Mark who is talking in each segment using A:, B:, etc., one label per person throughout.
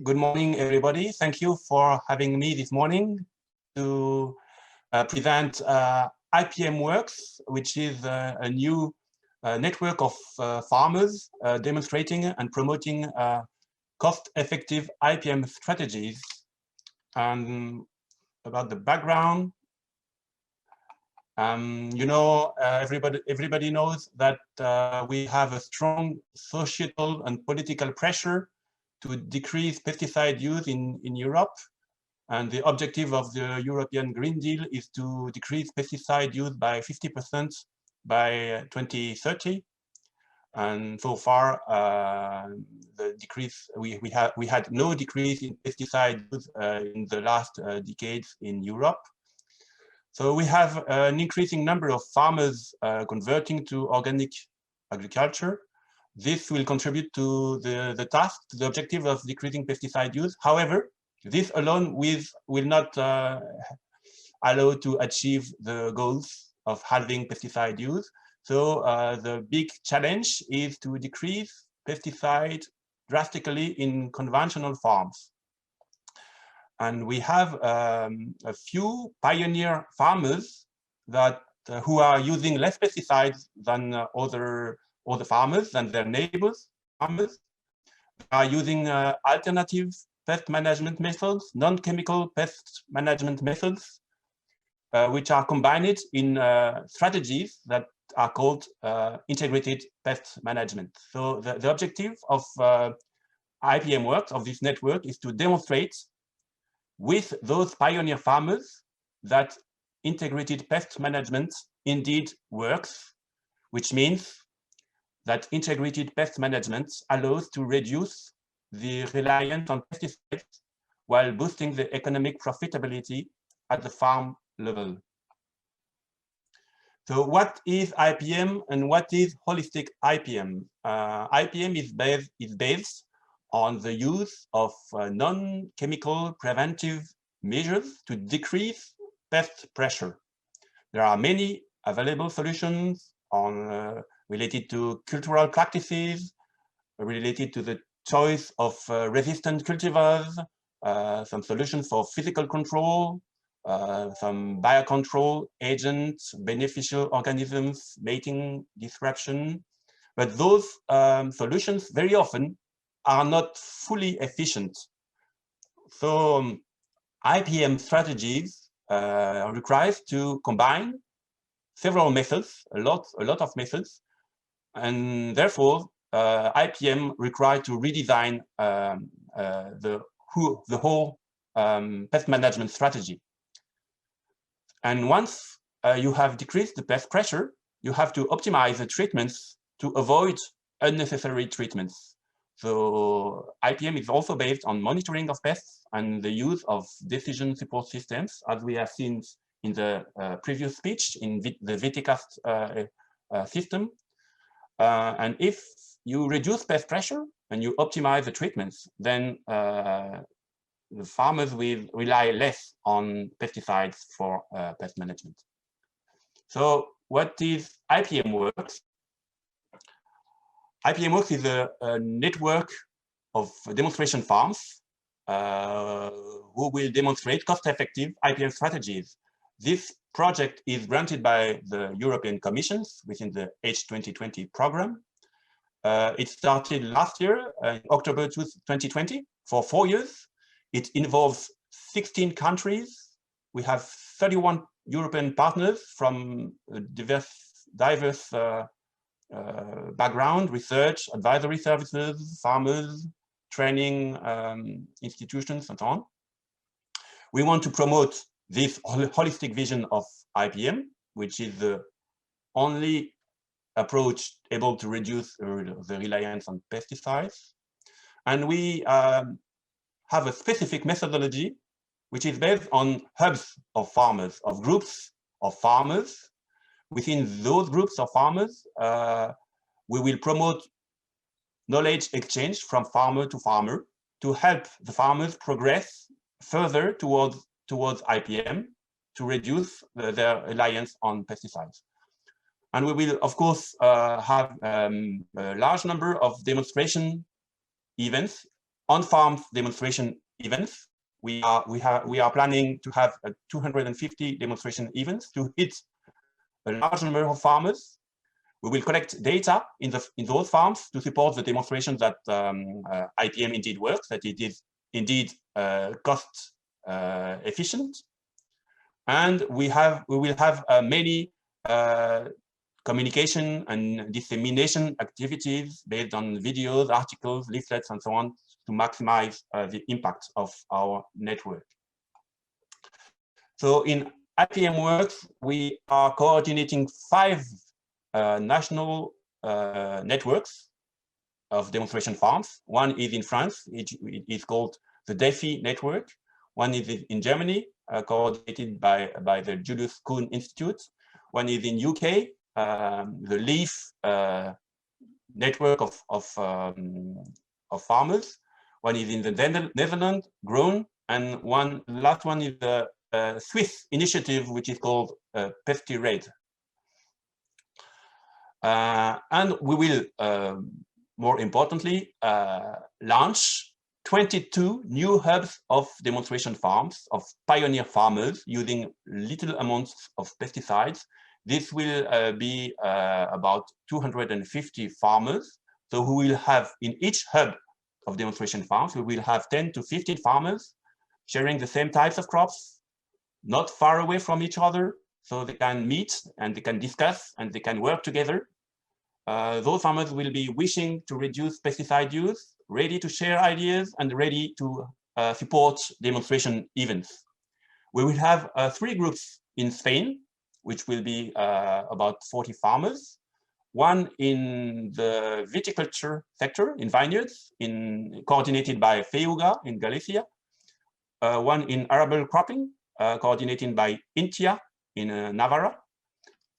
A: Good morning, everybody. Thank you for having me this morning to present IPMWORKS, which is a new network of farmers demonstrating and promoting cost-effective IPM strategies. And about the background, everybody knows that we have a strong societal and political pressure to decrease pesticide use in Europe. And the objective of the European Green Deal is to decrease pesticide use by 50% by 2030. And so far, the decrease, we had no decrease in pesticide use in the last decades in Europe. So we have an increasing number of farmers converting to organic agriculture. This will contribute to the task, to the objective of decreasing pesticide use. However, this alone will not allow to achieve the goals of halving pesticide use. So the big challenge is to decrease pesticide drastically in conventional farms. And we have a few pioneer farmers that who are using less pesticides than other farmers and their neighbors farmers. They are using alternative pest management methods, non-chemical pest management methods, which are combined in strategies that are called integrated pest management. So the objective of IPMWORKS, of this network, is to demonstrate with those pioneer farmers that integrated pest management indeed works, which means that integrated pest management allows to reduce the reliance on pesticides while boosting the economic profitability at the farm level. So what is IPM and what is holistic IPM? IPM is based on the use of non-chemical preventive measures to decrease pest pressure. There are many available solutions on related to cultural practices, related to the choice of resistant cultivars, some solutions for physical control, some biocontrol agents, beneficial organisms, mating disruption. But those solutions very often are not fully efficient. So IPM strategies requires to combine several methods, a lot of methods, and therefore IPM required to redesign the whole pest management strategy. And once you have decreased the pest pressure, you have to optimize the treatments to avoid unnecessary treatments. So IPM is also based on monitoring of pests and the use of decision support systems, as we have seen in the previous speech in the Viticast system. And if you reduce pest pressure and you optimize the treatments, then the farmers will rely less on pesticides for pest management. So what is IPMWORKS? IPMWORKS is a network of demonstration farms who will demonstrate cost-effective IPM strategies. This project is granted by the European Commission within the H2020 program. It started last year, in October 2020, for 4 years. It involves 16 countries. We have 31 European partners from diverse background, research, advisory services, farmers, training institutions, and so on. We want to promote this holistic vision of IPM, which is the only approach able to reduce the reliance on pesticides. And we have a specific methodology, which is based on hubs of farmers, of groups of farmers. Within those groups of farmers, we will promote knowledge exchange from farmer to farmer to help the farmers progress further towards IPM to reduce their reliance on pesticides. And we will, of course, have a large number of demonstration events on-farm demonstration events. We are planning to have 250 demonstration events to hit a large number of farmers. We will collect data in those farms to support the demonstrations that IPM indeed works, that it is indeed cost efficient. And we will have many communication and dissemination activities based on videos, articles, leaflets, and so on to maximize the impact of our network. So in IPMWORKS, we are coordinating 5 national networks of demonstration farms. One is in France, it is called the DEFI network. One is in Germany, coordinated by the Julius Kuhn Institute. One is in UK, the LEAF network of farmers. One is in the Netherlands, Groen, and last one is the Swiss initiative, which is called PestiRed. And we will, more importantly, launch 22 new hubs of demonstration farms, of pioneer farmers using little amounts of pesticides. This will be about 250 farmers. So we will have in each hub of demonstration farms, we will have 10 to 15 farmers sharing the same types of crops, not far away from each other, so they can meet and they can discuss and they can work together. Those farmers will be wishing to reduce pesticide use, ready to share ideas, and ready to support demonstration events. We will have 3 groups in Spain, which will be about 40 farmers. One in the viticulture sector, in vineyards, coordinated by FEUGA in Galicia. One in arable cropping, coordinated by INTIA in Navarra.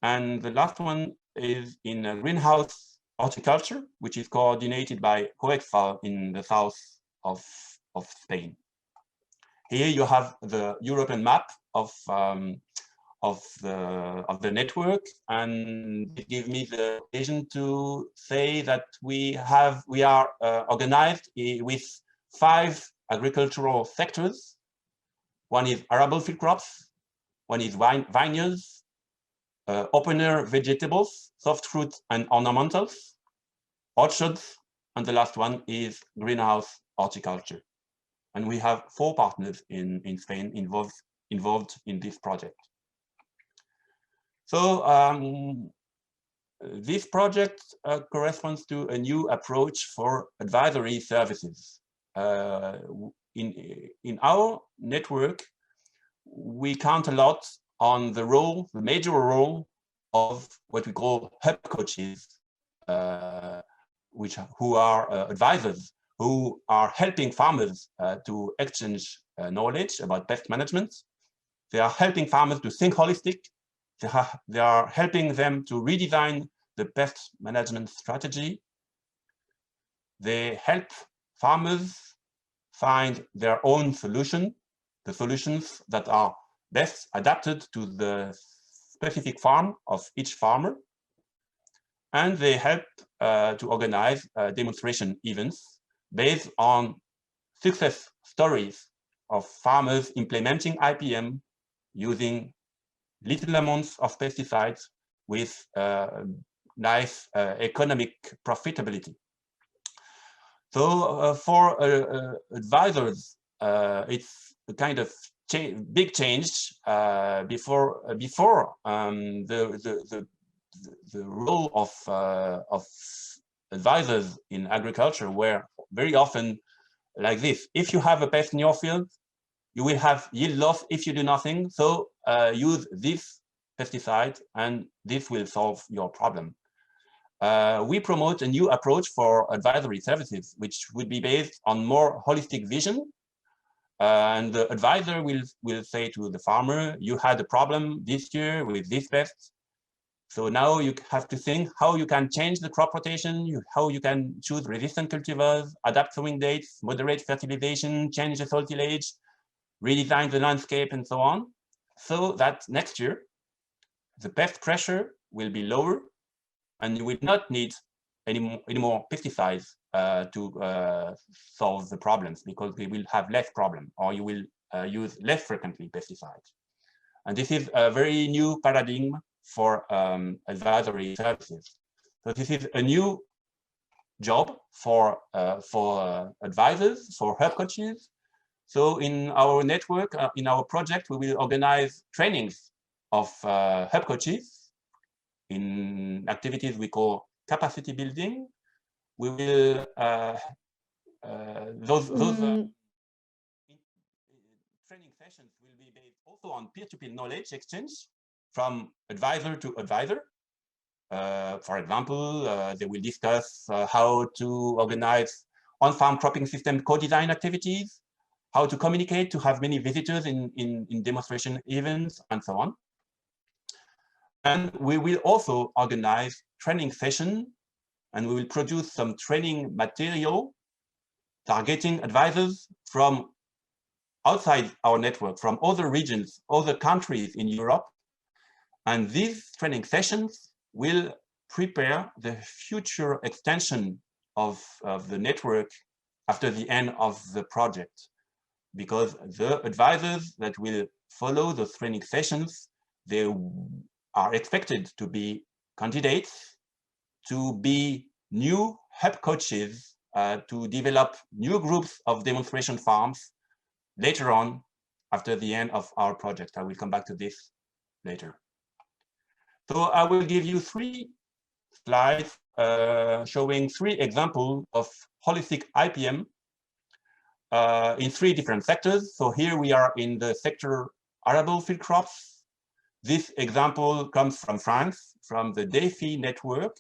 A: And the last one is in greenhouse horticulture, which is coordinated by COEXFAL in the south of Spain. Here you have the European map of the network, and it gives me the occasion to say that we are organized with 5 agricultural sectors. One is arable field crops, one is vineyards, open-air vegetables, soft fruit and ornamentals, orchards, and the last one is greenhouse horticulture. And we have 4 partners in Spain involved in this project. So this project corresponds to a new approach for advisory services. In our network, we count a lot on the major role of what we call hub coaches, who are advisors, who are helping farmers to exchange knowledge about pest management. They are helping farmers to think holistic. They are helping them to redesign the pest management strategy. They help farmers find their own solution, the solutions that are best adapted to the specific farm of each farmer. And they help to organize demonstration events based on success stories of farmers implementing IPM using little amounts of pesticides with nice economic profitability. So for advisors, it's a kind of big change. Before the role of advisors in agriculture were very often like this: if you have a pest in your field, you will have yield loss if you do nothing. So use this pesticide and this will solve your problem. We promote a new approach for advisory services, which would be based on more holistic vision. And the advisor will say to the farmer, you had a problem this year with this pest. So now you have to think how you can change the crop rotation, how you can choose resistant cultivars, adapt sowing dates, moderate fertilization, change the soil tillage, redesign the landscape, and so on, so that next year the pest pressure will be lower and you will not need any more pesticides to solve the problems, because we will have less problem, or you will use less frequently pesticides. And this is a very new paradigm for advisory services. So this is a new job for advisors, for herb coaches. So in our network, in our project, we will organize trainings of herb coaches in activities we call capacity building. We will those training sessions will be based also on peer-to-peer knowledge exchange from advisor to advisor. For example, they will discuss how to organize on-farm cropping system co-design activities, how to communicate to have many visitors in demonstration events, and so on. And we will also organize training session, and we will produce some training material targeting advisors from outside our network, from other regions, other countries in Europe. And these training sessions will prepare the future extension of the network after the end of the project. Because the advisors that will follow those training sessions, they are expected to be candidates, to be new herb coaches, to develop new groups of demonstration farms later on after the end of our project. I will come back to this later. So I will give you 3 slides showing 3 examples of holistic IPM in 3 different sectors. So here we are in the sector arable field crops. This example comes from France, from the DEFI network.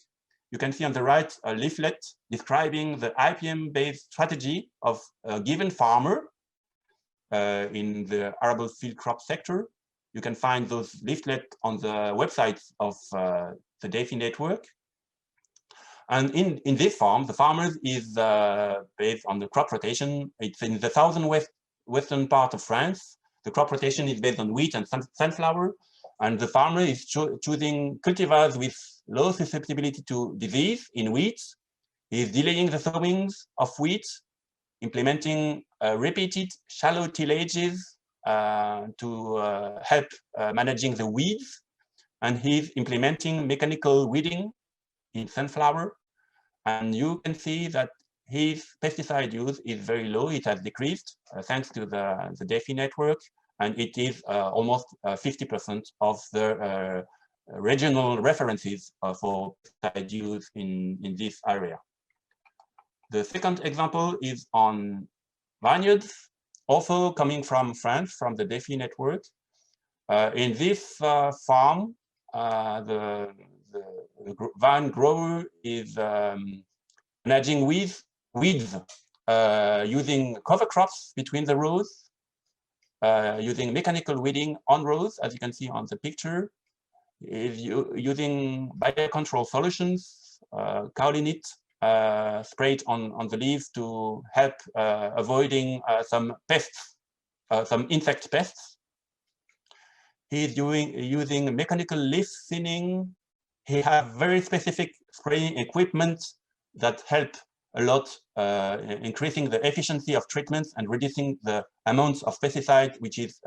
A: You can see on the right a leaflet describing the IPM-based strategy of a given farmer in the arable field crop sector. You can find those leaflets on the website of the DEFI network. And in this farm, the farmer is based on the crop rotation. It's in the western part of France. The crop rotation is based on wheat and sunflower. And the farmer is choosing cultivars with low susceptibility to disease in wheat. He is delaying the sowings of wheat, implementing repeated shallow tillages to help managing the weeds. And he's implementing mechanical weeding in sunflower. And you can see that his pesticide use is very low. It has decreased thanks to the DEFI network. And it is almost 50% of the regional references for pesticide use in this area. The second example is on vineyards, also coming from France, from the DEFI network. In this farm, the vine grower is managing weeds using cover crops between the rows, using mechanical weeding on rows, as you can see on the picture, is using biocontrol solutions, kaolinite sprayed on the leaves to help avoiding some pests, some insect pests. He's using mechanical leaf thinning. He has very specific spraying equipment that help a lot increasing the efficiency of treatments and reducing the amounts of pesticide which is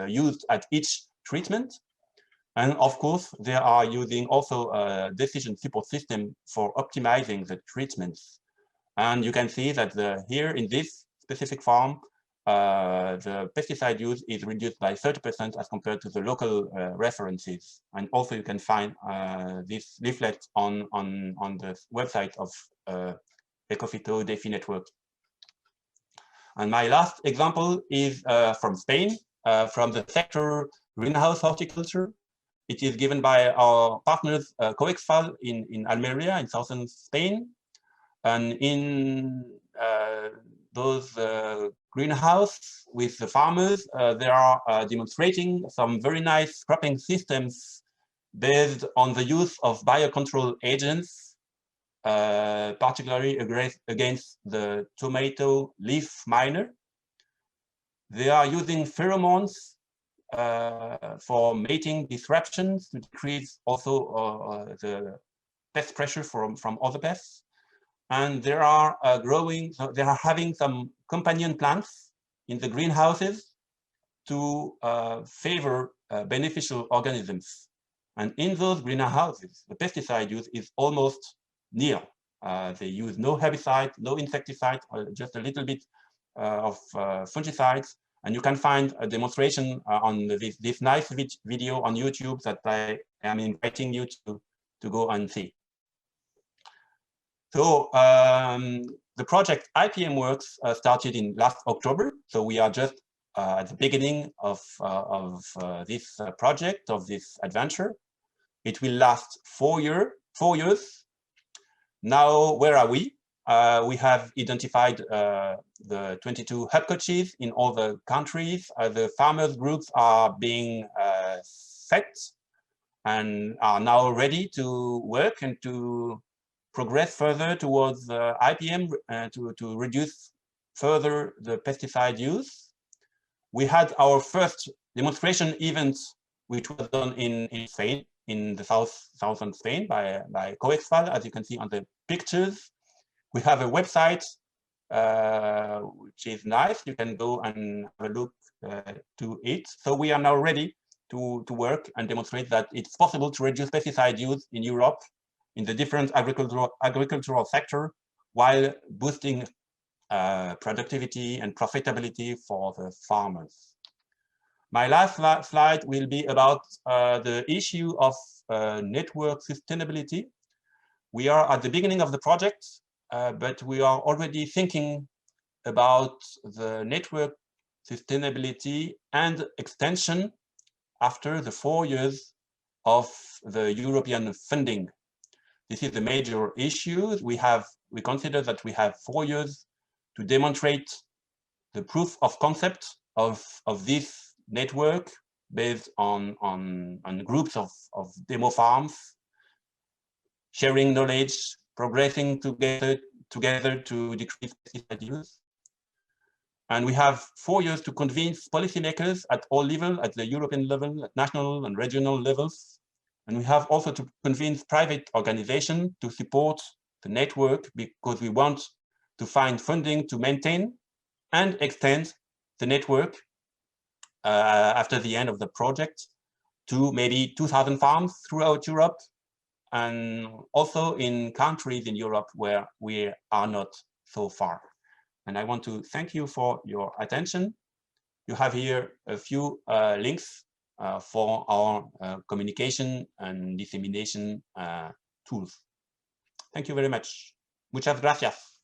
A: used at each treatment. And of course, they are using also a decision support system for optimizing the treatments. And you can see that here in this specific farm, the pesticide use is reduced by 30% as compared to the local references. And also you can find this leaflet on the website of Ecofito DEFI network. And my last example is from Spain, from the sector greenhouse horticulture. It is given by our partners Coexfal in Almeria in southern Spain. And in those greenhouse with the farmers, they are demonstrating some very nice cropping systems based on the use of biocontrol agents, particularly against the tomato leaf miner. They are using pheromones for mating disruptions to decrease also the pest pressure from other pests. and they are they are having some companion plants in the greenhouses to favor beneficial organisms. And in those greenhouses, the pesticide use is almost nil. They use no herbicide, no insecticide, or just a little bit of fungicides. And you can find a demonstration on this nice video on YouTube that I am inviting you to go and see. So the project IPMWORKS started in last October. So we are just at the beginning of this project, of this adventure. It will last 4 years. Now, where are we? We have identified the 22 hub coaches in all the countries. The farmers groups are being set and are now ready to work and to progress further towards IPM to reduce further the pesticide use. We had our first demonstration event, which was done in Spain, in the southern Spain by Coexfal, as you can see on the pictures. We have a website, which is nice. You can go and have a look to it. So we are now ready to work and demonstrate that it's possible to reduce pesticide use in Europe in the different agricultural sector while boosting productivity and profitability for the farmers. My last slide will be about the issue of network sustainability. We are at the beginning of the project, but we are already thinking about the network sustainability and extension after the 4 years of the European funding. This is the major issue. We consider that we have 4 years to demonstrate the proof of concept of this network based on groups of demo farms, sharing knowledge, progressing together to decrease pesticide use. And we have 4 years to convince policymakers at all levels, at the European level, at national and regional levels. And we have also to convince private organizations to support the network, because we want to find funding to maintain and extend the network after the end of the project to maybe 2,000 farms throughout Europe, and also in countries in Europe where we are not so far. And I want to thank you for your attention. You have here a few links for our communication and dissemination tools. Thank you very much. Muchas gracias.